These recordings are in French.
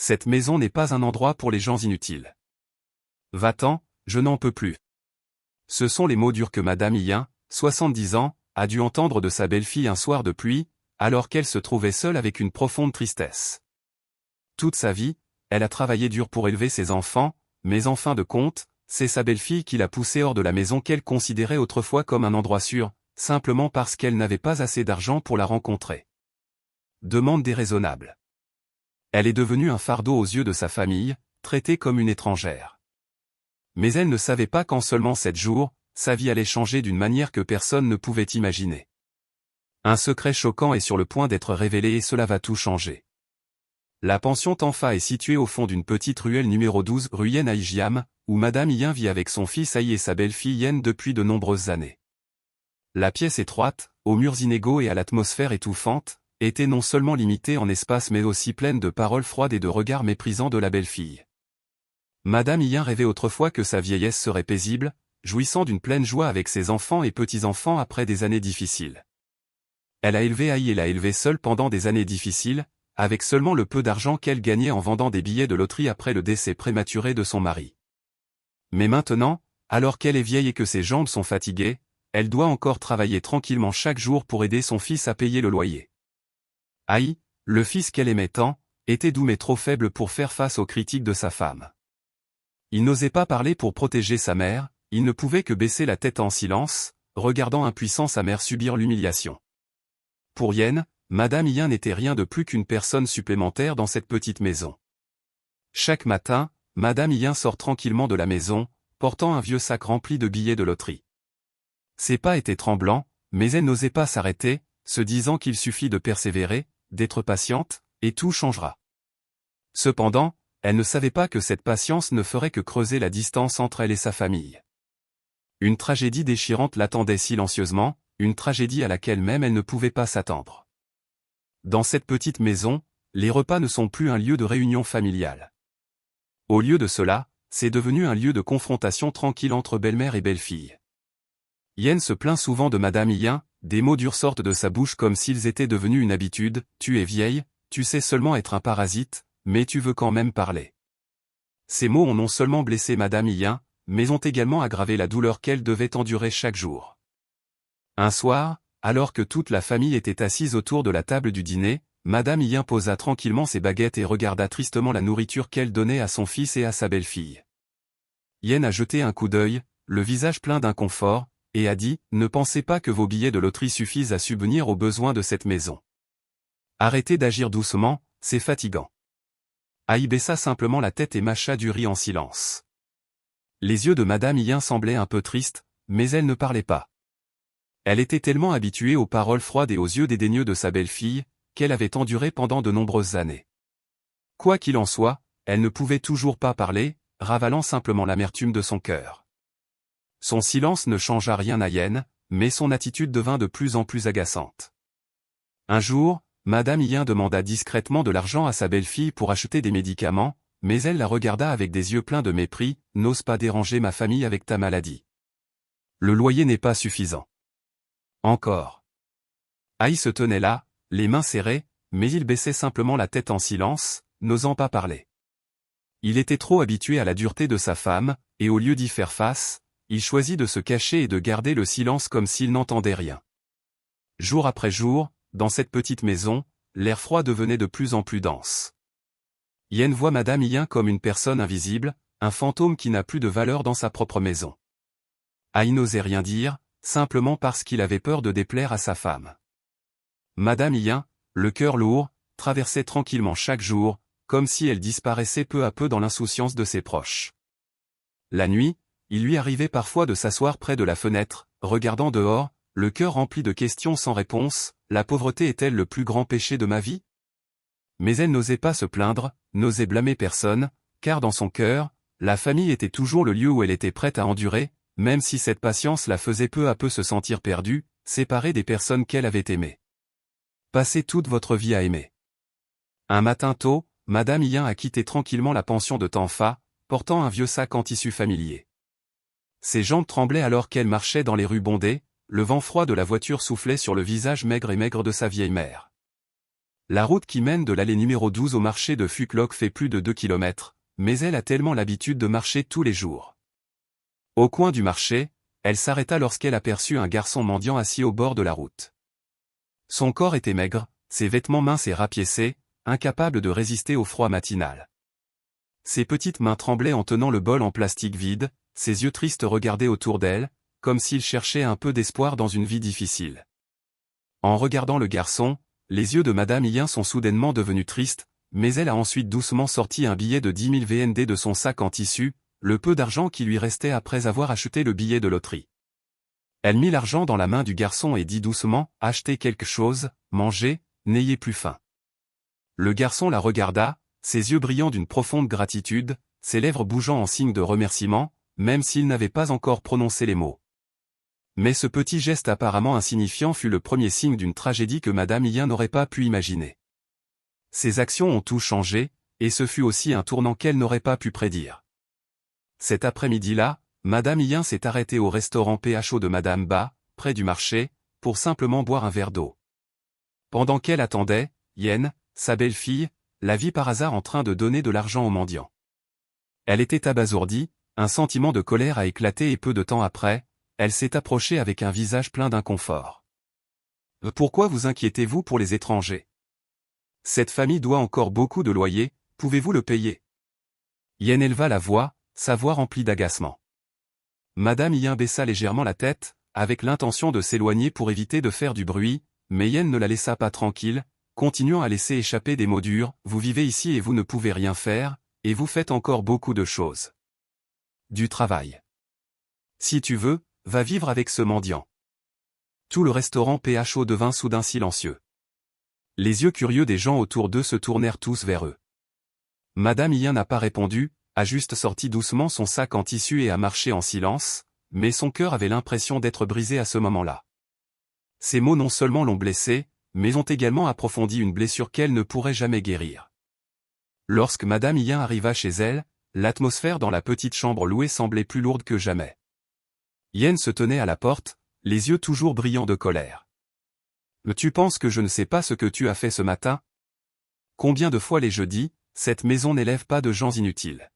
Cette maison n'est pas un endroit pour les gens inutiles. Va-t'en, je n'en peux plus. Ce sont les mots durs que Madame Hien, 70 ans, a dû entendre de sa belle-fille un soir de pluie, alors qu'elle se trouvait seule avec une profonde tristesse. Toute sa vie, elle a travaillé dur pour élever ses enfants, mais en fin de compte, c'est sa belle-fille qui l'a poussée hors de la maison qu'elle considérait autrefois comme un endroit sûr, simplement parce qu'elle n'avait pas assez d'argent pour la rencontrer. Demande déraisonnable. Elle est devenue un fardeau aux yeux de sa famille, traitée comme une étrangère. Mais elle ne savait pas qu'en seulement 7 jours, sa vie allait changer d'une manière que personne ne pouvait imaginer. Un secret choquant est sur le point d'être révélé et cela va tout changer. La pension Tanfa est située au fond d'une petite ruelle numéro 12 rue Yen à Ijiam, où Madame Hien vit avec son fils Aïe et sa belle-fille Yen depuis de nombreuses années. La pièce étroite, aux murs inégaux et à l'atmosphère étouffante, était non seulement limitée en espace mais aussi pleine de paroles froides et de regards méprisants de la belle-fille. Madame Hien rêvait autrefois que sa vieillesse serait paisible, jouissant d'une pleine joie avec ses enfants et petits-enfants après des années difficiles. Elle a élevé Aïe et l'a élevée seule pendant des années difficiles, avec seulement le peu d'argent qu'elle gagnait en vendant des billets de loterie après le décès prématuré de son mari. Mais maintenant, alors qu'elle est vieille et que ses jambes sont fatiguées, elle doit encore travailler tranquillement chaque jour pour aider son fils à payer le loyer. Aïe, le fils qu'elle aimait tant, était doux mais trop faible pour faire face aux critiques de sa femme. Il n'osait pas parler pour protéger sa mère, il ne pouvait que baisser la tête en silence, regardant impuissant sa mère subir l'humiliation. Pour Yen, Madame Hien n'était rien de plus qu'une personne supplémentaire dans cette petite maison. Chaque matin, Madame Hien sort tranquillement de la maison, portant un vieux sac rempli de billets de loterie. Ses pas étaient tremblants, mais elle n'osait pas s'arrêter, se disant qu'il suffit de persévérer, d'être patiente, et tout changera. Cependant, elle ne savait pas que cette patience ne ferait que creuser la distance entre elle et sa famille. Une tragédie déchirante l'attendait silencieusement, une tragédie à laquelle même elle ne pouvait pas s'attendre. Dans cette petite maison, les repas ne sont plus un lieu de réunion familiale. Au lieu de cela, c'est devenu un lieu de confrontation tranquille entre belle-mère et belle-fille. Yen se plaint souvent de Madame Hien, des mots durs sortent de sa bouche comme s'ils étaient devenus une habitude, tu es vieille, tu sais seulement être un parasite, mais tu veux quand même parler. Ces mots ont non seulement blessé Madame Hien, mais ont également aggravé la douleur qu'elle devait endurer chaque jour. Un soir, alors que toute la famille était assise autour de la table du dîner, Madame Hien posa tranquillement ses baguettes et regarda tristement la nourriture qu'elle donnait à son fils et à sa belle-fille. Yen a jeté un coup d'œil, le visage plein d'inconfort, et a dit « Ne pensez pas que vos billets de loterie suffisent à subvenir aux besoins de cette maison. Arrêtez d'agir doucement, c'est fatigant. » Aïe baissa simplement la tête et mâcha du riz en silence. Les yeux de Madame Hien semblaient un peu tristes, mais elle ne parlait pas. Elle était tellement habituée aux paroles froides et aux yeux dédaigneux de sa belle-fille, qu'elle avait enduré pendant de nombreuses années. Quoi qu'il en soit, elle ne pouvait toujours pas parler, ravalant simplement l'amertume de son cœur. Son silence ne changea rien à Yen, mais son attitude devint de plus en plus agaçante. Un jour, Madame Hien demanda discrètement de l'argent à sa belle-fille pour acheter des médicaments, mais elle la regarda avec des yeux pleins de mépris, « N'ose pas déranger ma famille avec ta maladie. Le loyer n'est pas suffisant. » Encore. Aïe se tenait là, les mains serrées, mais il baissait simplement la tête en silence, n'osant pas parler. Il était trop habitué à la dureté de sa femme, et au lieu d'y faire face, il choisit de se cacher et de garder le silence comme s'il n'entendait rien. Jour après jour, dans cette petite maison, l'air froid devenait de plus en plus dense. Yen voit Madame Hien comme une personne invisible, un fantôme qui n'a plus de valeur dans sa propre maison. Aïe n'osait rien dire, simplement parce qu'il avait peur de déplaire à sa femme. Madame Hien, le cœur lourd, traversait tranquillement chaque jour, comme si elle disparaissait peu à peu dans l'insouciance de ses proches. La nuit, il lui arrivait parfois de s'asseoir près de la fenêtre, regardant dehors, le cœur rempli de questions sans réponse, la pauvreté est-elle le plus grand péché de ma vie? Mais elle n'osait pas se plaindre, n'osait blâmer personne, car dans son cœur, la famille était toujours le lieu où elle était prête à endurer, même si cette patience la faisait peu à peu se sentir perdue, séparée des personnes qu'elle avait aimées. Passez toute votre vie à aimer. Un matin tôt, Madame Hien a quitté tranquillement la pension de Tanfa, portant un vieux sac en tissu familier. Ses jambes tremblaient alors qu'elle marchait dans les rues bondées, le vent froid de la voiture soufflait sur le visage maigre de sa vieille mère. La route qui mène de l'allée numéro 12 au marché de Fuklok fait plus de 2 kilomètres, mais elle a tellement l'habitude de marcher tous les jours. Au coin du marché, elle s'arrêta lorsqu'elle aperçut un garçon mendiant assis au bord de la route. Son corps était maigre, ses vêtements minces et rapiécés, incapable de résister au froid matinal. Ses petites mains tremblaient en tenant le bol en plastique vide, ses yeux tristes regardaient autour d'elle, comme s'il cherchait un peu d'espoir dans une vie difficile. En regardant le garçon, les yeux de Madame Yin sont soudainement devenus tristes, mais elle a ensuite doucement sorti un billet de 10 000 VND de son sac en tissu, le peu d'argent qui lui restait après avoir acheté le billet de loterie. Elle mit l'argent dans la main du garçon et dit doucement « Achetez quelque chose, mangez, n'ayez plus faim ». Le garçon la regarda, ses yeux brillant d'une profonde gratitude, ses lèvres bougeant en signe de remerciement, même s'il n'avait pas encore prononcé les mots. Mais ce petit geste apparemment insignifiant fut le premier signe d'une tragédie que Madame Yin n'aurait pas pu imaginer. Ses actions ont tout changé, et ce fut aussi un tournant qu'elle n'aurait pas pu prédire. Cet après-midi-là, Madame Yin s'est arrêtée au restaurant PHO de Madame Ba, près du marché, pour simplement boire un verre d'eau. Pendant qu'elle attendait, Yen, sa belle-fille, la vit par hasard en train de donner de l'argent aux mendiants. Elle était abasourdie, un sentiment de colère a éclaté et peu de temps après, elle s'est approchée avec un visage plein d'inconfort. « Pourquoi vous inquiétez-vous pour les étrangers? Cette famille doit encore beaucoup de loyer, pouvez-vous le payer ?» Yen éleva la voix, sa voix remplie d'agacement. Madame Yin baissa légèrement la tête, avec l'intention de s'éloigner pour éviter de faire du bruit, mais Yen ne la laissa pas tranquille, continuant à laisser échapper des mots durs, « Vous vivez ici et vous ne pouvez rien faire, et vous faites encore beaucoup de choses. Du travail. Si tu veux, va vivre avec ce mendiant. » Tout le restaurant PHO devint soudain silencieux. Les yeux curieux des gens autour d'eux se tournèrent tous vers eux. Madame Yin n'a pas répondu, a juste sorti doucement son sac en tissu et a marché en silence, mais son cœur avait l'impression d'être brisé à ce moment-là. Ces mots non seulement l'ont blessée, mais ont également approfondi une blessure qu'elle ne pourrait jamais guérir. Lorsque Madame Yin arriva chez elle, l'atmosphère dans la petite chambre louée semblait plus lourde que jamais. Yen se tenait à la porte, les yeux toujours brillants de colère. « Tu penses que je ne sais pas ce que tu as fait ce matin? Combien de fois l'ai-je dit, cette maison n'élève pas de gens inutiles.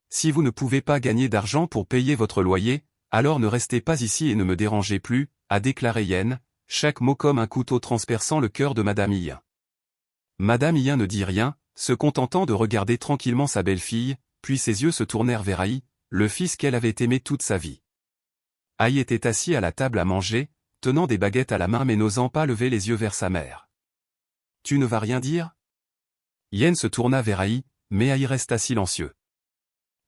Si vous ne pouvez pas gagner d'argent pour payer votre loyer, alors ne restez pas ici et ne me dérangez plus, » a déclaré Yen, chaque mot comme un couteau transperçant le cœur de Madame Yin. Madame Yin ne dit rien, se contentant de regarder tranquillement sa belle-fille, puis ses yeux se tournèrent vers Aïe, le fils qu'elle avait aimé toute sa vie. Aïe était assis à la table à manger, tenant des baguettes à la main mais n'osant pas lever les yeux vers sa mère. « Tu ne vas rien dire ?» Yen se tourna vers Aïe, mais Aïe resta silencieux.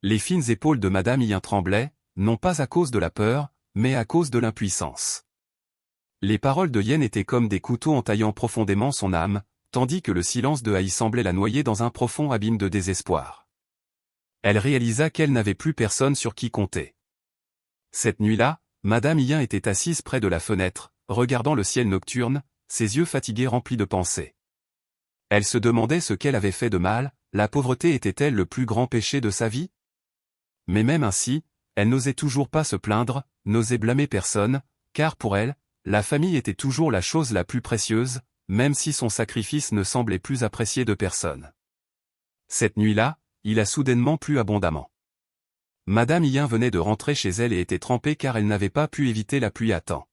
Les fines épaules de Madame Yin tremblaient, non pas à cause de la peur, mais à cause de l'impuissance. Les paroles de Yen étaient comme des couteaux entaillant profondément son âme, tandis que le silence de Aïe semblait la noyer dans un profond abîme de désespoir. Elle réalisa qu'elle n'avait plus personne sur qui compter. Cette nuit-là, Madame Yin était assise près de la fenêtre, regardant le ciel nocturne, ses yeux fatigués remplis de pensées. Elle se demandait ce qu'elle avait fait de mal, la pauvreté était-elle le plus grand péché de sa vie? Mais même ainsi, elle n'osait toujours pas se plaindre, n'osait blâmer personne, car pour elle, la famille était toujours la chose la plus précieuse, même si son sacrifice ne semblait plus apprécié de personne. Cette nuit-là, il a soudainement plu abondamment. Madame Yin venait de rentrer chez elle et était trempée car elle n'avait pas pu éviter la pluie à temps.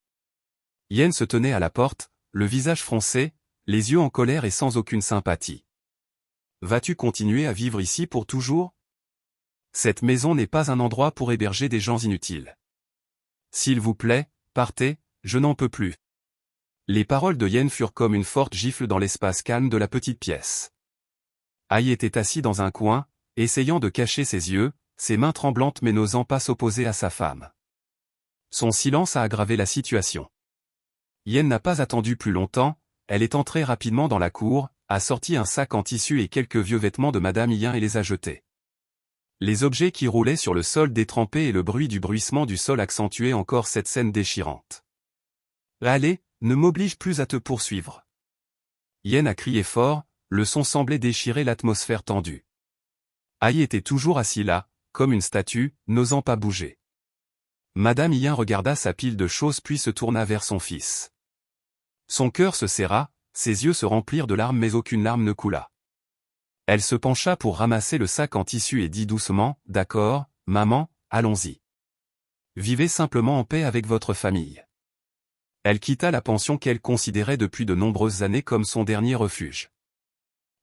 Yen se tenait à la porte, le visage froncé, les yeux en colère et sans aucune sympathie. « Vas-tu continuer à vivre ici pour toujours? Cette maison n'est pas un endroit pour héberger des gens inutiles. S'il vous plaît, partez, je n'en peux plus. » Les paroles de Yen furent comme une forte gifle dans l'espace calme de la petite pièce. Aïe était assis dans un coin, essayant de cacher ses yeux, ses mains tremblantes mais n'osant pas s'opposer à sa femme. Son silence a aggravé la situation. Yen n'a pas attendu plus longtemps, elle est entrée rapidement dans la cour, a sorti un sac en tissu et quelques vieux vêtements de Madame Yin et les a jetés. Les objets qui roulaient sur le sol détrempé et le bruit du bruissement du sol accentuaient encore cette scène déchirante. « Allez, ne m'oblige plus à te poursuivre. » Yen a crié fort, le son semblait déchirer l'atmosphère tendue. Aïe était toujours assis là, comme une statue, n'osant pas bouger. Madame Yin regarda sa pile de choses puis se tourna vers son fils. Son cœur se serra, ses yeux se remplirent de larmes mais aucune larme ne coula. Elle se pencha pour ramasser le sac en tissu et dit doucement, « D'accord, maman, allons-y. Vivez simplement en paix avec votre famille. » Elle quitta la pension qu'elle considérait depuis de nombreuses années comme son dernier refuge.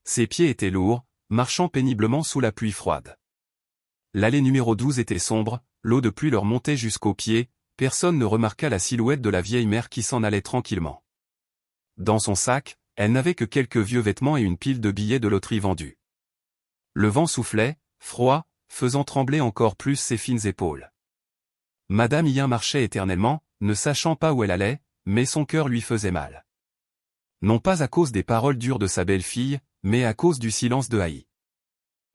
Ses pieds étaient lourds, marchant péniblement sous la pluie froide. L'allée numéro 12 était sombre, l'eau de pluie leur montait jusqu'aux pieds, personne ne remarqua la silhouette de la vieille mère qui s'en allait tranquillement. Dans son sac, elle n'avait que quelques vieux vêtements et une pile de billets de loterie vendus. Le vent soufflait, froid, faisant trembler encore plus ses fines épaules. Madame Yin marchait éternellement, ne sachant pas où elle allait, mais son cœur lui faisait mal. Non pas à cause des paroles dures de sa belle-fille, mais à cause du silence de Haï.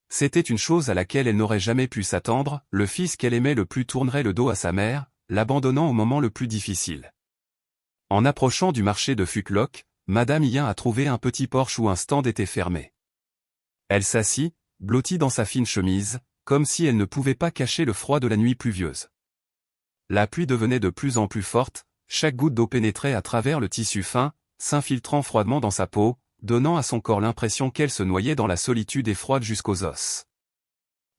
C'était une chose à laquelle elle n'aurait jamais pu s'attendre, le fils qu'elle aimait le plus tournerait le dos à sa mère, l'abandonnant au moment le plus difficile. En approchant du marché de Fuklok, Madame Yin a trouvé un petit porche où un stand était fermé. Elle s'assit, blottie dans sa fine chemise, comme si elle ne pouvait pas cacher le froid de la nuit pluvieuse. La pluie devenait de plus en plus forte, chaque goutte d'eau pénétrait à travers le tissu fin, s'infiltrant froidement dans sa peau, donnant à son corps l'impression qu'elle se noyait dans la solitude et froide jusqu'aux os.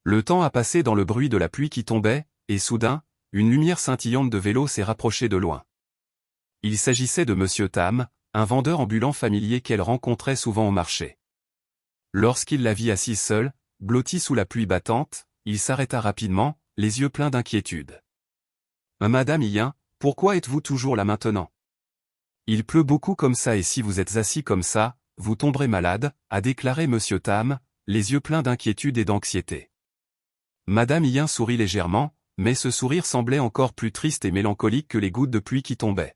Le temps a passé dans le bruit de la pluie qui tombait, et soudain, une lumière scintillante de vélo s'est rapprochée de loin. Il s'agissait de Monsieur Tam, un vendeur ambulant familier qu'elle rencontrait souvent au marché. Lorsqu'il la vit assise seule, blottie sous la pluie battante, il s'arrêta rapidement, les yeux pleins d'inquiétude. « Madame Yin, pourquoi êtes-vous toujours là maintenant? Il pleut beaucoup comme ça et si vous êtes assis comme ça, vous tomberez malade, » a déclaré Monsieur Tam, les yeux pleins d'inquiétude et d'anxiété. Madame Yin sourit légèrement, mais ce sourire semblait encore plus triste et mélancolique que les gouttes de pluie qui tombaient.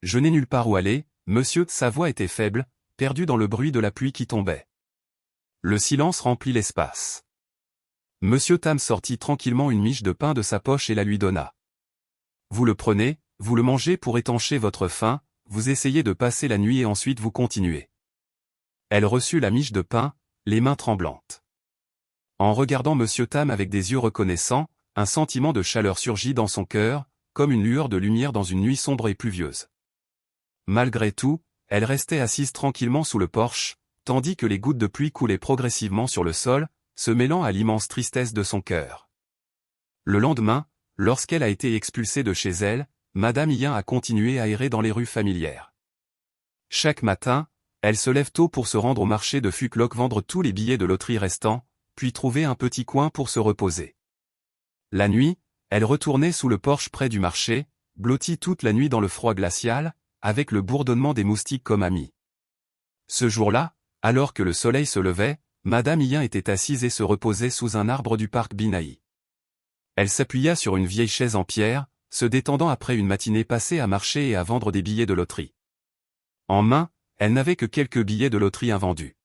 « Je n'ai nulle part où aller, monsieur » sa voix était faible, perdue dans le bruit de la pluie qui tombait. Le silence remplit l'espace. Monsieur Tam sortit tranquillement une miche de pain de sa poche et la lui donna. « Vous le prenez, vous le mangez pour étancher votre faim, vous essayez de passer la nuit et ensuite vous continuez. » Elle reçut la miche de pain, les mains tremblantes. En regardant Monsieur Tam avec des yeux reconnaissants, un sentiment de chaleur surgit dans son cœur, comme une lueur de lumière dans une nuit sombre et pluvieuse. Malgré tout, elle restait assise tranquillement sous le porche, tandis que les gouttes de pluie coulaient progressivement sur le sol, se mêlant à l'immense tristesse de son cœur. Le lendemain, lorsqu'elle a été expulsée de chez elle, Madame Yin a continué à errer dans les rues familières. Chaque matin, elle se lève tôt pour se rendre au marché de Fuklok vendre tous les billets de loterie restants, puis trouver un petit coin pour se reposer. La nuit, elle retournait sous le porche près du marché, blottie toute la nuit dans le froid glacial, avec le bourdonnement des moustiques comme amis. Ce jour-là, alors que le soleil se levait, Madame Yin était assise et se reposait sous un arbre du parc Binaï. Elle s'appuya sur une vieille chaise en pierre, se détendant après une matinée passée à marcher et à vendre des billets de loterie. En main, elle n'avait que quelques billets de loterie invendus.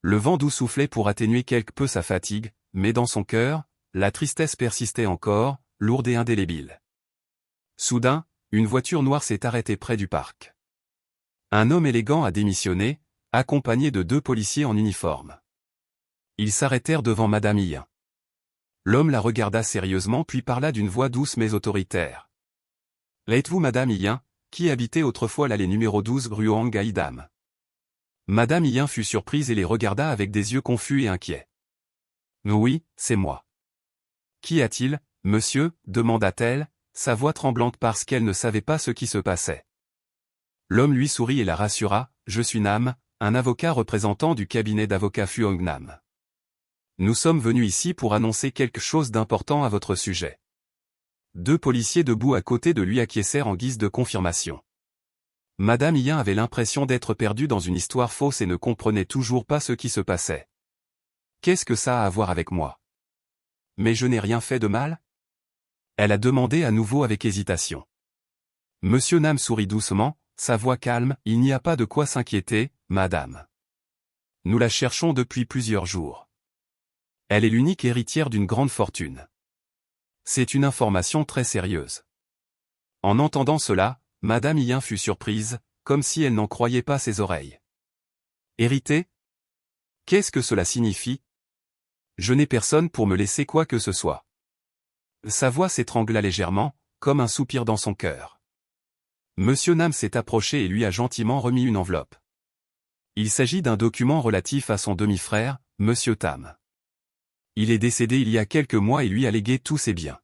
Le vent doux soufflait pour atténuer quelque peu sa fatigue, mais dans son cœur, la tristesse persistait encore, lourde et indélébile. Soudain, une voiture noire s'est arrêtée près du parc. Un homme élégant a démissionné, accompagné de 2 policiers en uniforme. Ils s'arrêtèrent devant Madame Yin. L'homme la regarda sérieusement puis parla d'une voix douce mais autoritaire. « Êtes-vous Madame Yin, qui habitait autrefois l'allée numéro 12 rue Hang-Gaïdam ?» Madame Yin fut surprise et les regarda avec des yeux confus et inquiets. « Oui, c'est moi. »« Qu'y a-t-il, monsieur ?» demanda-t-elle, sa voix tremblante parce qu'elle ne savait pas ce qui se passait. L'homme lui sourit et la rassura, « Je suis Nam, un avocat représentant du cabinet d'avocats Fuong Nam. Nous sommes venus ici pour annoncer quelque chose d'important à votre sujet. » 2 policiers debout à côté de lui acquiescèrent en guise de confirmation. Madame Yin avait l'impression d'être perdue dans une histoire fausse et ne comprenait toujours pas ce qui se passait. « Qu'est-ce que ça a à voir avec moi? Mais je n'ai rien fait de mal ?» Elle a demandé à nouveau avec hésitation. Monsieur Nam sourit doucement, sa voix calme, « Il n'y a pas de quoi s'inquiéter, madame. Nous la cherchons depuis plusieurs jours. Elle est l'unique héritière d'une grande fortune. C'est une information très sérieuse. » En entendant cela, Madame Yin fut surprise, comme si elle n'en croyait pas ses oreilles. « Hériter? Qu'est-ce que cela signifie? Je n'ai personne pour me laisser quoi que ce soit. » Sa voix s'étrangla légèrement, comme un soupir dans son cœur. Monsieur Nam s'est approché et lui a gentiment remis une enveloppe. Il s'agit d'un document relatif à son demi-frère, Monsieur Tam. Il est décédé il y a quelques mois et lui a légué tous ses biens.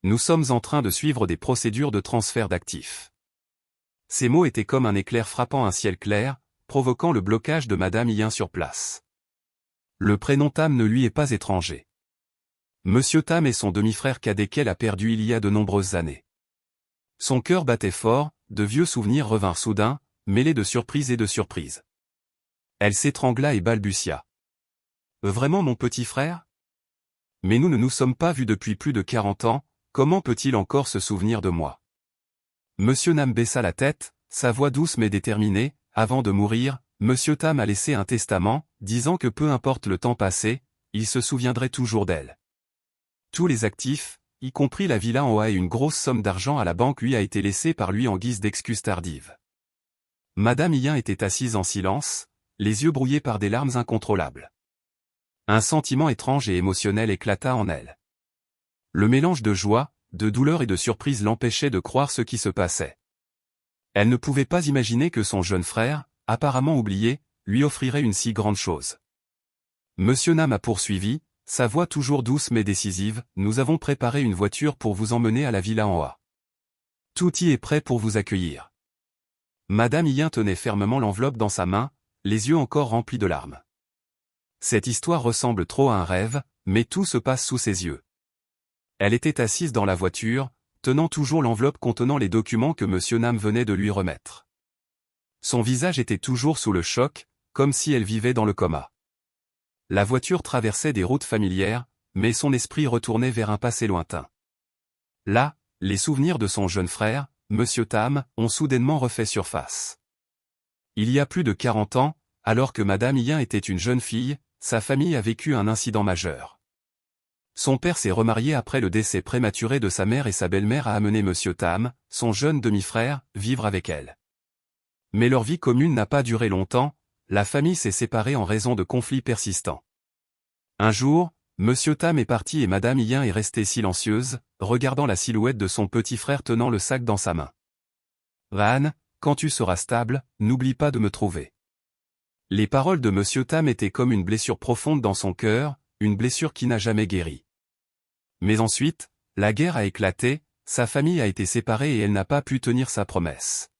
Nous sommes en train de suivre des procédures de transfert d'actifs. Ces mots étaient comme un éclair frappant un ciel clair, provoquant le blocage de Madame Yin sur place. Le prénom Tam ne lui est pas étranger. Monsieur Tam est son demi-frère cadet qu'elle a perdu il y a de nombreuses années. Son cœur battait fort, de vieux souvenirs revinrent soudain, mêlés de surprise et de surprise. Elle s'étrangla et balbutia. Vraiment mon petit frère? Mais nous ne nous sommes pas vus depuis plus de 40 ans, comment peut-il encore se souvenir de moi? Monsieur Nam baissa la tête, sa voix douce mais déterminée. Avant de mourir, Monsieur Tam a laissé un testament, disant que peu importe le temps passé, il se souviendrait toujours d'elle. Tous les actifs, y compris la villa en haut et une grosse somme d'argent à la banque lui a été laissée par lui en guise d'excuse tardive. Madame Yin était assise en silence, les yeux brouillés par des larmes incontrôlables. Un sentiment étrange et émotionnel éclata en elle. Le mélange de joie, de douleur et de surprise l'empêchait de croire ce qui se passait. Elle ne pouvait pas imaginer que son jeune frère, apparemment oublié, lui offrirait une si grande chose. Monsieur Nam a poursuivi, sa voix toujours douce mais décisive, « Nous avons préparé une voiture pour vous emmener à la villa en haut. Tout y est prêt pour vous accueillir. » Madame Yin tenait fermement l'enveloppe dans sa main, les yeux encore remplis de larmes. Cette histoire ressemble trop à un rêve, mais tout se passe sous ses yeux. Elle était assise dans la voiture, tenant toujours l'enveloppe contenant les documents que Monsieur Nam venait de lui remettre. Son visage était toujours sous le choc, comme si elle vivait dans le coma. La voiture traversait des routes familières, mais son esprit retournait vers un passé lointain. Là, les souvenirs de son jeune frère, Monsieur Tam, ont soudainement refait surface. Il y a plus de 40 ans, alors que Madame Yin était une jeune fille, sa famille a vécu un incident majeur. Son père s'est remarié après le décès prématuré de sa mère et sa belle-mère a amené Monsieur Tam, son jeune demi-frère, vivre avec elle. Mais leur vie commune n'a pas duré longtemps, la famille s'est séparée en raison de conflits persistants. Un jour, Monsieur Tam est parti et Madame Yin est restée silencieuse, regardant la silhouette de son petit frère tenant le sac dans sa main. « Van, quand tu seras stable, n'oublie pas de me trouver. » Les paroles de Monsieur Tam étaient comme une blessure profonde dans son cœur, une blessure qui n'a jamais guéri. Mais ensuite, la guerre a éclaté, sa famille a été séparée et elle n'a pas pu tenir sa promesse.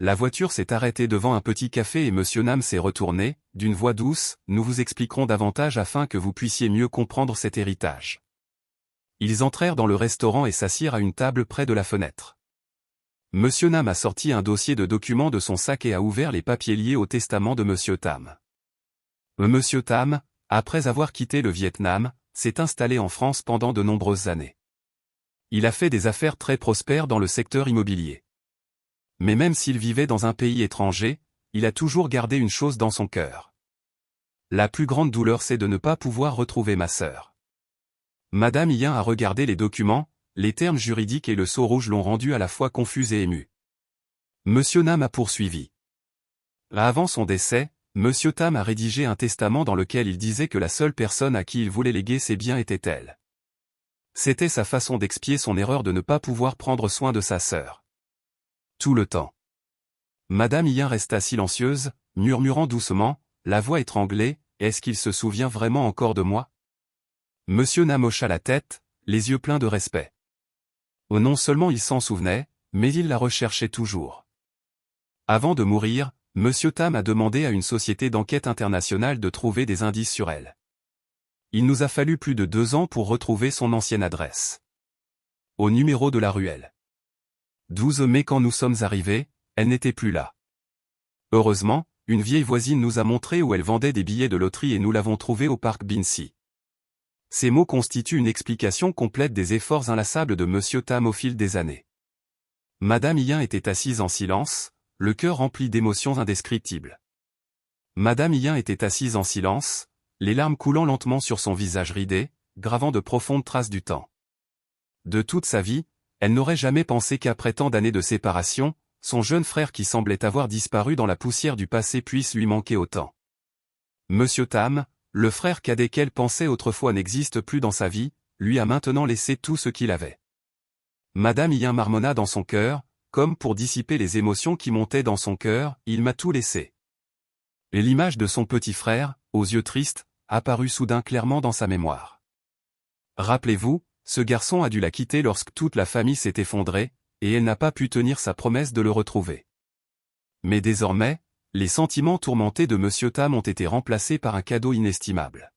La voiture s'est arrêtée devant un petit café et Monsieur Nam s'est retourné, d'une voix douce, « Nous vous expliquerons davantage afin que vous puissiez mieux comprendre cet héritage. » Ils entrèrent dans le restaurant et s'assirent à une table près de la fenêtre. Monsieur Nam a sorti un dossier de documents de son sac et a ouvert les papiers liés au testament de Monsieur Tam. Monsieur Tam, après avoir quitté le Vietnam, s'est installé en France pendant de nombreuses années. Il a fait des affaires très prospères dans le secteur immobilier. Mais même s'il vivait dans un pays étranger, il a toujours gardé une chose dans son cœur. La plus grande douleur c'est de ne pas pouvoir retrouver ma sœur. Madame Yin a regardé les documents, les termes juridiques et le sceau rouge l'ont rendu à la fois confus et ému. Monsieur Nam a poursuivi. Avant son décès, Monsieur Tam a rédigé un testament dans lequel il disait que la seule personne à qui il voulait léguer ses biens était elle. C'était sa façon d'expier son erreur de ne pas pouvoir prendre soin de sa sœur. Tout le temps. Madame Yin resta silencieuse, murmurant doucement, la voix étranglée, « Est-ce qu'il se souvient vraiment encore de moi ?» Monsieur Nam hocha la tête, les yeux pleins de respect. Non seulement il s'en souvenait, mais il la recherchait toujours. Avant de mourir, Monsieur Tam a demandé à une société d'enquête internationale de trouver des indices sur elle. Il nous a fallu plus de 2 ans pour retrouver son ancienne adresse. Au numéro de la ruelle 12 mai quand nous sommes arrivés, elle n'était plus là. Heureusement, une vieille voisine nous a montré où elle vendait des billets de loterie et nous l'avons trouvée au parc Binsi. Ces mots constituent une explication complète des efforts inlassables de Monsieur Tam au fil des années. Madame Yin était assise en silence, le cœur rempli d'émotions indescriptibles. Madame Yin était assise en silence, les larmes coulant lentement sur son visage ridé, gravant de profondes traces du temps. De toute sa vie, elle n'aurait jamais pensé qu'après tant d'années de séparation, son jeune frère qui semblait avoir disparu dans la poussière du passé puisse lui manquer autant. Monsieur Tam, le frère cadet qu'elle pensait autrefois n'existe plus dans sa vie, lui a maintenant laissé tout ce qu'il avait. Madame Yin marmonna dans son cœur, comme pour dissiper les émotions qui montaient dans son cœur, il m'a tout laissé. Et l'image de son petit frère, aux yeux tristes, apparut soudain clairement dans sa mémoire. Rappelez-vous, ce garçon a dû la quitter lorsque toute la famille s'est effondrée, et elle n'a pas pu tenir sa promesse de le retrouver. Mais désormais, les sentiments tourmentés de Monsieur Tam ont été remplacés par un cadeau inestimable.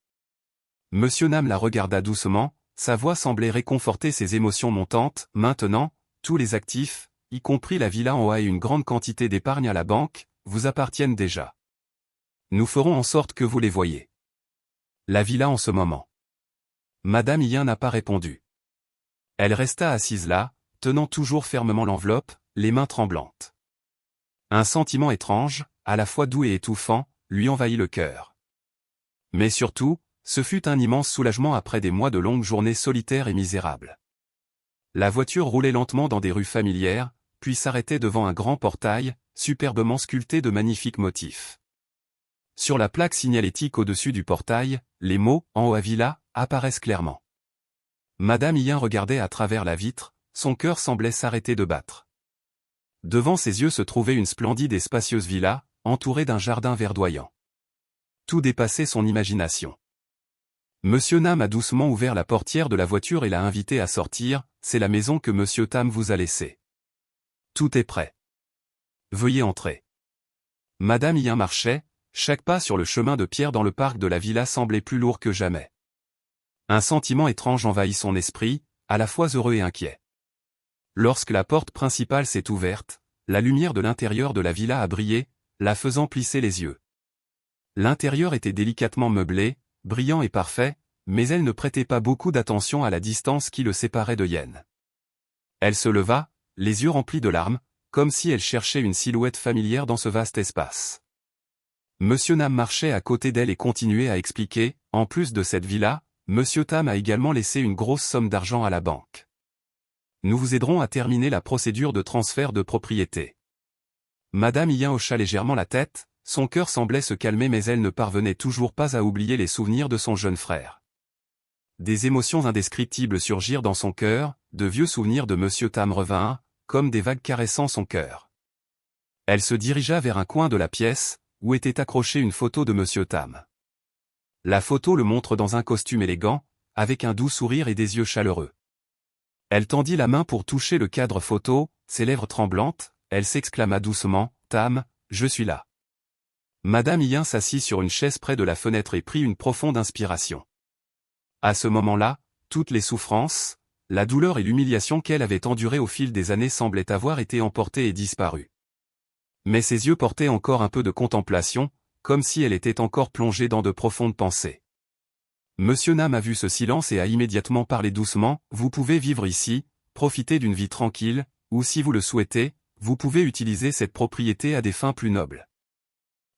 Monsieur Nam la regarda doucement, sa voix semblait réconforter ses émotions montantes. Maintenant, tous les actifs, y compris la villa en haut et une grande quantité d'épargne à la banque, vous appartiennent déjà. Nous ferons en sorte que vous les voyiez. La villa en ce moment. Madame Yin n'a pas répondu. Elle resta assise là, tenant toujours fermement l'enveloppe, les mains tremblantes. Un sentiment étrange, à la fois doux et étouffant, lui envahit le cœur. Mais surtout, ce fut un immense soulagement après des mois de longues journées solitaires et misérables. La voiture roulait lentement dans des rues familières, puis s'arrêtait devant un grand portail, superbement sculpté de magnifiques motifs. Sur la plaque signalétique au-dessus du portail, les mots « En haut à villa » apparaissent clairement. Madame Yin regardait à travers la vitre, son cœur semblait s'arrêter de battre. Devant ses yeux se trouvait une splendide et spacieuse villa, entourée d'un jardin verdoyant. Tout dépassait son imagination. Monsieur Nam a doucement ouvert la portière de la voiture et l'a invité à sortir. C'est la maison que Monsieur Tam vous a laissée. Tout est prêt. Veuillez entrer. Madame Yin marchait, chaque pas sur le chemin de pierre dans le parc de la villa semblait plus lourd que jamais. Un sentiment étrange envahit son esprit, à la fois heureux et inquiet. Lorsque la porte principale s'est ouverte, la lumière de l'intérieur de la villa a brillé, la faisant plisser les yeux. L'intérieur était délicatement meublé, brillant et parfait, mais elle ne prêtait pas beaucoup d'attention à la distance qui le séparait de Yen. Elle se leva, les yeux remplis de larmes, comme si elle cherchait une silhouette familière dans ce vaste espace. Monsieur Nam marchait à côté d'elle et continuait à expliquer, en plus de cette villa, Monsieur Tam a également laissé une grosse somme d'argent à la banque. Nous vous aiderons à terminer la procédure de transfert de propriété. Madame Yin hocha légèrement la tête, son cœur semblait se calmer mais elle ne parvenait toujours pas à oublier les souvenirs de son jeune frère. Des émotions indescriptibles surgirent dans son cœur, de vieux souvenirs de Monsieur Tam revinrent, comme des vagues caressant son cœur. Elle se dirigea vers un coin de la pièce, où était accrochée une photo de Monsieur Tam. La photo le montre dans un costume élégant, avec un doux sourire et des yeux chaleureux. Elle tendit la main pour toucher le cadre photo, ses lèvres tremblantes, elle s'exclama doucement, « Tam, je suis là ». Madame Yin s'assit sur une chaise près de la fenêtre et prit une profonde inspiration. À ce moment-là, toutes les souffrances, la douleur et l'humiliation qu'elle avait endurées au fil des années semblaient avoir été emportées et disparues. Mais ses yeux portaient encore un peu de contemplation, comme si elle était encore plongée dans de profondes pensées. Monsieur Nam a vu ce silence et a immédiatement parlé doucement, « Vous pouvez vivre ici, profiter d'une vie tranquille, ou si vous le souhaitez, vous pouvez utiliser cette propriété à des fins plus nobles.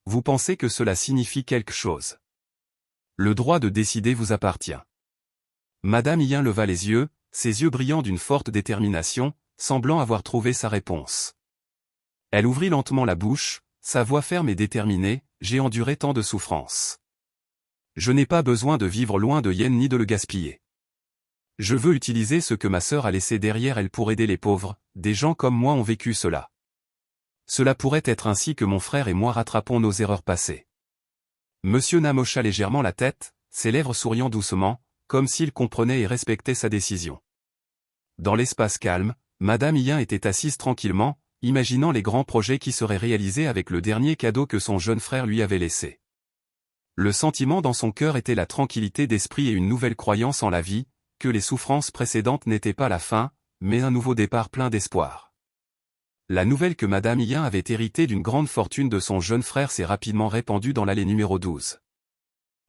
Vous pensez que cela signifie quelque chose. Le droit de décider vous appartient. » Madame Yin leva les yeux, ses yeux brillants d'une forte détermination, semblant avoir trouvé sa réponse. Elle ouvrit lentement la bouche, sa voix ferme et déterminée, « J'ai enduré tant de souffrances. Je n'ai pas besoin de vivre loin de Yen ni de le gaspiller. Je veux utiliser ce que ma sœur a laissé derrière elle pour aider les pauvres, des gens comme moi ont vécu cela. Cela pourrait être ainsi que mon frère et moi rattrapons nos erreurs passées. » Monsieur Nam hocha légèrement la tête, ses lèvres souriant doucement, comme s'il comprenait et respectait sa décision. Dans l'espace calme, Madame Yin était assise tranquillement, imaginant les grands projets qui seraient réalisés avec le dernier cadeau que son jeune frère lui avait laissé. Le sentiment dans son cœur était la tranquillité d'esprit et une nouvelle croyance en la vie, que les souffrances précédentes n'étaient pas la fin, mais un nouveau départ plein d'espoir. La nouvelle que Madame Yin avait hérité d'une grande fortune de son jeune frère s'est rapidement répandue dans l'allée numéro 12.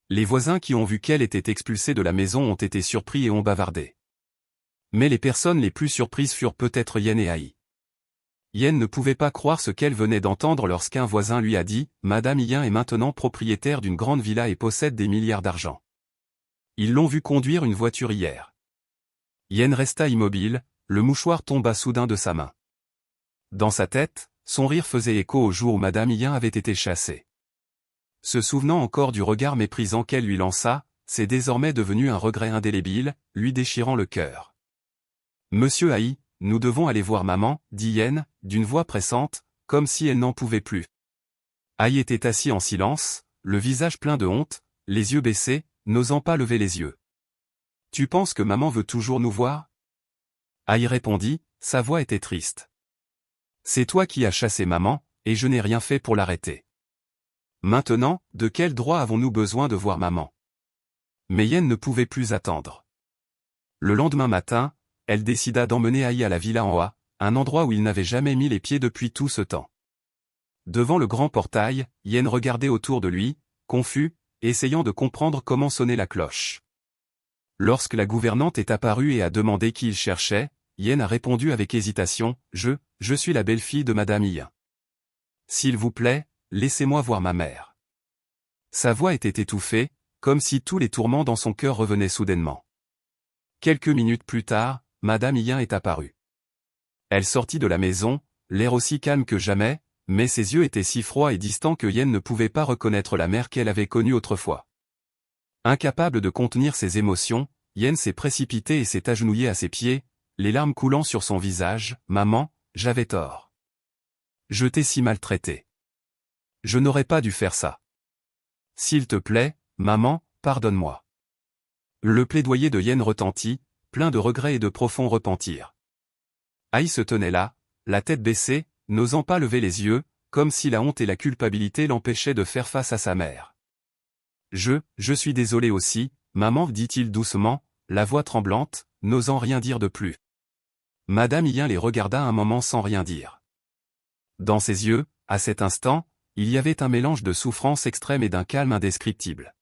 Les voisins qui ont vu qu'elle était expulsée de la maison ont été surpris et ont bavardé. Mais les personnes les plus surprises furent peut-être Yen et Ai. Yen ne pouvait pas croire ce qu'elle venait d'entendre lorsqu'un voisin lui a dit « Madame Yin est maintenant propriétaire d'une grande villa et possède des milliards d'argent. Ils l'ont vu conduire une voiture hier. » Yen resta immobile, le mouchoir tomba soudain de sa main. Dans sa tête, son rire faisait écho au jour où Madame Yin avait été chassée. Se souvenant encore du regard méprisant qu'elle lui lança, c'est désormais devenu un regret indélébile, lui déchirant le cœur. « Monsieur Ai, nous devons aller voir maman, dit Yen, d'une voix pressante, comme si elle n'en pouvait plus. Aïe était assis en silence, le visage plein de honte, les yeux baissés, n'osant pas lever les yeux. Tu penses que maman veut toujours nous voir? Aïe répondit, sa voix était triste. C'est toi qui as chassé maman, et je n'ai rien fait pour l'arrêter. Maintenant, de quel droit avons-nous besoin de voir maman? Mais Yen ne pouvait plus attendre. Le lendemain matin, elle décida d'emmener Aïe à la villa en Hoa, un endroit où il n'avait jamais mis les pieds depuis tout ce temps. Devant le grand portail, Yen regardait autour de lui, confus, essayant de comprendre comment sonnait la cloche. Lorsque la gouvernante est apparue et a demandé qui il cherchait, Yen a répondu avec hésitation, « Je suis la belle-fille de Madame Yin. S'il vous plaît, laissez-moi voir ma mère. » Sa voix était étouffée, comme si tous les tourments dans son cœur revenaient soudainement. Quelques minutes plus tard, Madame Yin est apparue. Elle sortit de la maison, l'air aussi calme que jamais, mais ses yeux étaient si froids et distants que Yen ne pouvait pas reconnaître la mère qu'elle avait connue autrefois. Incapable de contenir ses émotions, Yen s'est précipité et s'est agenouillé à ses pieds, les larmes coulant sur son visage. « Maman, j'avais tort. Je t'ai si maltraité. Je n'aurais pas dû faire ça. S'il te plaît, maman, pardonne-moi. » Le plaidoyer de Yen retentit, plein de regrets et de profond repentir. Aïe se tenait là, la tête baissée, n'osant pas lever les yeux, comme si la honte et la culpabilité l'empêchaient de faire face à sa mère. « Je suis désolé aussi, maman, dit-il doucement, la voix tremblante, n'osant rien dire de plus. Madame Yin les regarda un moment sans rien dire. Dans ses yeux, à cet instant, il y avait un mélange de souffrance extrême et d'un calme indescriptible.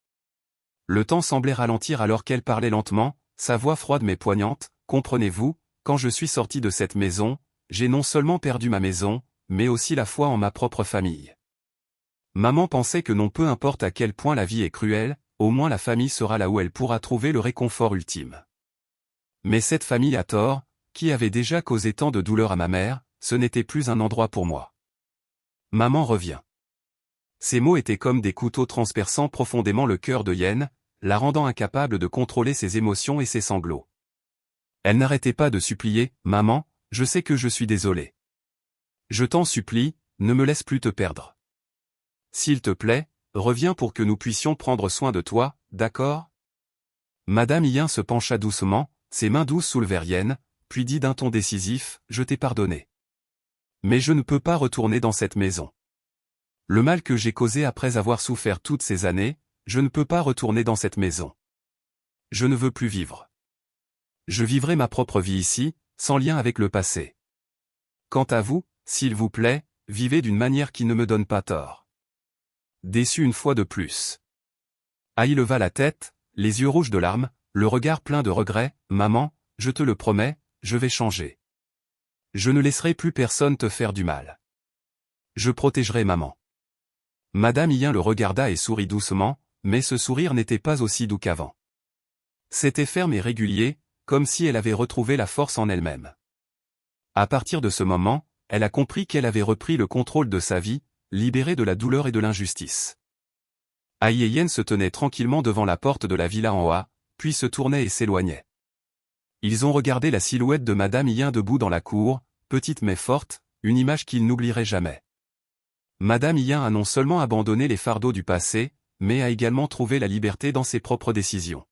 Le temps semblait ralentir alors qu'elle parlait lentement, sa voix froide mais poignante. « Comprenez-vous, quand je suis sortie de cette maison, j'ai non seulement perdu ma maison, mais aussi la foi en ma propre famille. Maman pensait que non, peu importe à quel point la vie est cruelle, au moins la famille sera là où elle pourra trouver le réconfort ultime. Mais cette famille a tort, qui avait déjà causé tant de douleur à ma mère, ce n'était plus un endroit pour moi. Maman revient. » Ces mots étaient comme des couteaux transperçant profondément le cœur de Yen, la rendant incapable de contrôler ses émotions et ses sanglots. Elle n'arrêtait pas de supplier, « Maman, je sais que je suis désolée. Je t'en supplie, ne me laisse plus te perdre. S'il te plaît, reviens pour que nous puissions prendre soin de toi, d'accord ?» Madame Yin se pencha doucement, ses mains douces soulevèrent Yen, puis dit d'un ton décisif, « Je t'ai pardonné. Mais je ne peux pas retourner dans cette maison. Le mal que j'ai causé après avoir souffert toutes ces années, je ne peux pas retourner dans cette maison. Je ne veux plus vivre. Je vivrai ma propre vie ici, sans lien avec le passé. Quant à vous, s'il vous plaît, vivez d'une manière qui ne me donne pas tort. » Déçu une fois de plus. Aïe leva la tête, les yeux rouges de larmes, le regard plein de regret, « Maman, je te le promets, je vais changer. Je ne laisserai plus personne te faire du mal. Je protégerai maman. » Madame Yin le regarda et sourit doucement, mais ce sourire n'était pas aussi doux qu'avant. C'était ferme et régulier, comme si elle avait retrouvé la force en elle-même. À partir de ce moment, elle a compris qu'elle avait repris le contrôle de sa vie, libérée de la douleur et de l'injustice. Aïe et Yen se tenaient tranquillement devant la porte de la villa en Hoa, puis se tournaient et s'éloignaient. Ils ont regardé la silhouette de Madame Yin debout dans la cour, petite mais forte, une image qu'ils n'oublieraient jamais. Madame Yin a non seulement abandonné les fardeaux du passé, mais a également trouvé la liberté dans ses propres décisions.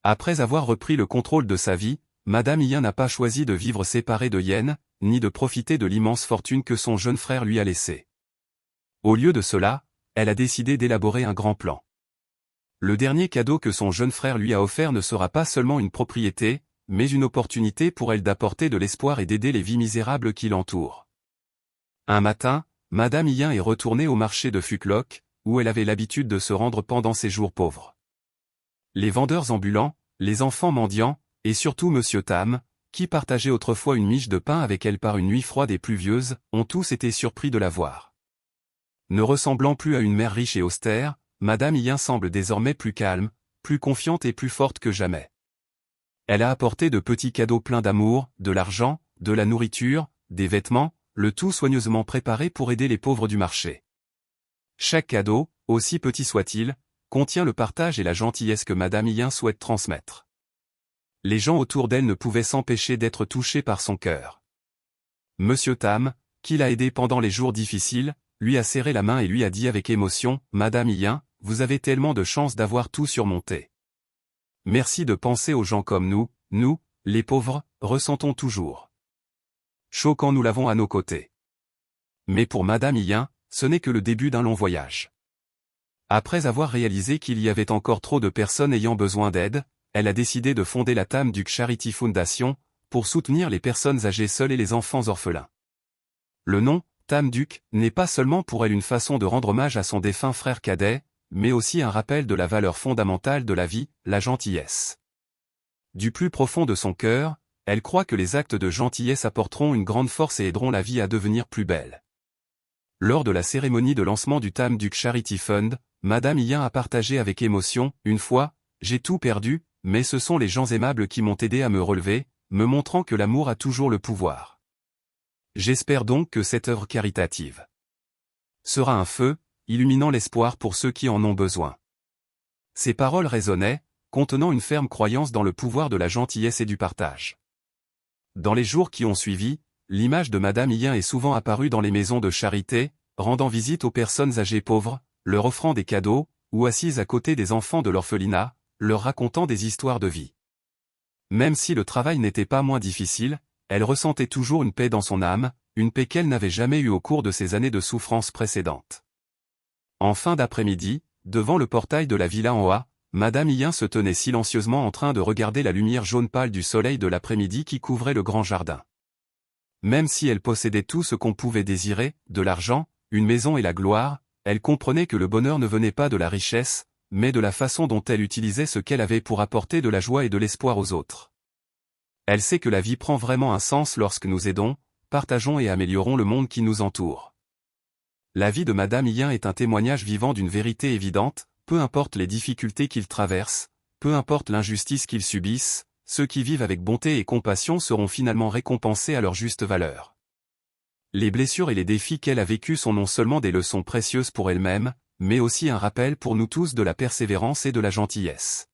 Après avoir repris le contrôle de sa vie, Madame Yin n'a pas choisi de vivre séparée de Yen, ni de profiter de l'immense fortune que son jeune frère lui a laissée. Au lieu de cela, elle a décidé d'élaborer un grand plan. Le dernier cadeau que son jeune frère lui a offert ne sera pas seulement une propriété, mais une opportunité pour elle d'apporter de l'espoir et d'aider les vies misérables qui l'entourent. Un matin, Madame Yin est retournée au marché de Fuklok, où elle avait l'habitude de se rendre pendant ses jours pauvres. Les vendeurs ambulants, les enfants mendiants, et surtout Monsieur Tam, qui partageait autrefois une miche de pain avec elle par une nuit froide et pluvieuse, ont tous été surpris de la voir. Ne ressemblant plus à une mère riche et austère, Madame Yin semble désormais plus calme, plus confiante et plus forte que jamais. Elle a apporté de petits cadeaux pleins d'amour, de l'argent, de la nourriture, des vêtements, le tout soigneusement préparé pour aider les pauvres du marché. Chaque cadeau, aussi petit soit-il, contient le partage et la gentillesse que Madame Yin souhaite transmettre. Les gens autour d'elle ne pouvaient s'empêcher d'être touchés par son cœur. Monsieur Tam, qui l'a aidé pendant les jours difficiles, lui a serré la main et lui a dit avec émotion, « Madame Yin, vous avez tellement de chance d'avoir tout surmonté. Merci de penser aux gens comme nous, les pauvres, ressentons toujours. Chaud quand nous l'avons à nos côtés. Mais pour Madame Yin, ce n'est que le début d'un long voyage. » Après avoir réalisé qu'il y avait encore trop de personnes ayant besoin d'aide, elle a décidé de fonder la Tam Duc Charity Foundation, pour soutenir les personnes âgées seules et les enfants orphelins. Le nom, Tam Duc, n'est pas seulement pour elle une façon de rendre hommage à son défunt frère cadet, mais aussi un rappel de la valeur fondamentale de la vie, la gentillesse. Du plus profond de son cœur, elle croit que les actes de gentillesse apporteront une grande force et aideront la vie à devenir plus belle. Lors de la cérémonie de lancement du Tam Duc Charity Fund, Madame Yin a partagé avec émotion, « Une fois, j'ai tout perdu, mais ce sont les gens aimables qui m'ont aidé à me relever, me montrant que l'amour a toujours le pouvoir. J'espère donc que cette œuvre caritative sera un feu, illuminant l'espoir pour ceux qui en ont besoin. » Ces paroles résonnaient, contenant une ferme croyance dans le pouvoir de la gentillesse et du partage. Dans les jours qui ont suivi, l'image de Madame Yin est souvent apparue dans les maisons de charité, rendant visite aux personnes âgées pauvres, leur offrant des cadeaux, ou assise à côté des enfants de l'orphelinat, leur racontant des histoires de vie. Même si le travail n'était pas moins difficile, elle ressentait toujours une paix dans son âme, une paix qu'elle n'avait jamais eue au cours de ces années de souffrance précédentes. En fin d'après-midi, devant le portail de la villa en Hoa, Madame Yin se tenait silencieusement en train de regarder la lumière jaune pâle du soleil de l'après-midi qui couvrait le grand jardin. Même si elle possédait tout ce qu'on pouvait désirer, de l'argent, une maison et la gloire, elle comprenait que le bonheur ne venait pas de la richesse, mais de la façon dont elle utilisait ce qu'elle avait pour apporter de la joie et de l'espoir aux autres. Elle sait que la vie prend vraiment un sens lorsque nous aidons, partageons et améliorons le monde qui nous entoure. La vie de Madame Yin est un témoignage vivant d'une vérité évidente, peu importe les difficultés qu'ils traversent, peu importe l'injustice qu'ils subissent, ceux qui vivent avec bonté et compassion seront finalement récompensés à leur juste valeur. Les blessures et les défis qu'elle a vécus sont non seulement des leçons précieuses pour elle-même, mais aussi un rappel pour nous tous de la persévérance et de la gentillesse.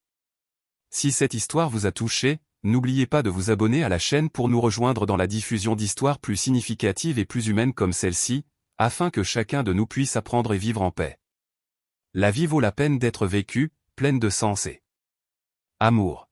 Si cette histoire vous a touché, n'oubliez pas de vous abonner à la chaîne pour nous rejoindre dans la diffusion d'histoires plus significatives et plus humaines comme celle-ci, afin que chacun de nous puisse apprendre et vivre en paix. La vie vaut la peine d'être vécue, pleine de sens et amour.